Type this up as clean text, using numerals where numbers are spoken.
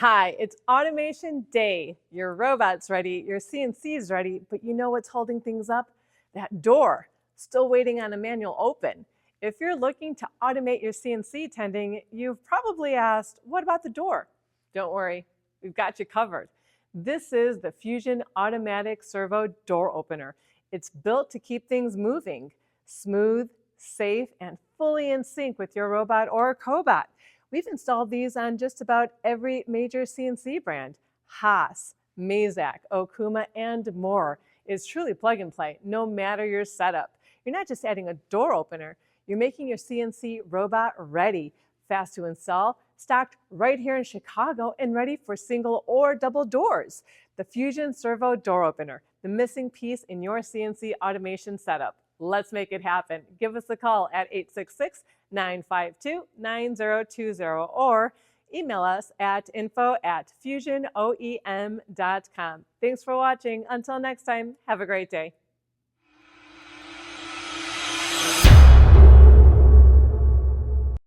Hi, it's automation day. Your robot's ready, your CNC's ready, but you know what's holding things up? That door, still waiting on a manual open. If you're looking to automate your CNC tending, you've probably asked, what about the door? Don't worry, we've got you covered. This is the Fusion Automatic Servo Door Opener. It's built to keep things moving, smooth, safe, and fully in sync with your robot or cobot. We've installed these on just about every major CNC brand. Haas, Mazak, Okuma, and more. It's truly plug and play, no matter your setup. You're not just adding a door opener, you're making your CNC robot ready, fast to install, stocked right here in Chicago, and ready for single or double doors. The Fusion Servo Door Opener, the missing piece in your CNC automation setup. Let's make it happen. Give us a call at 866-952-9020 or email us at info@fusionoem.com. Thanks for watching. Until next time, have a great day.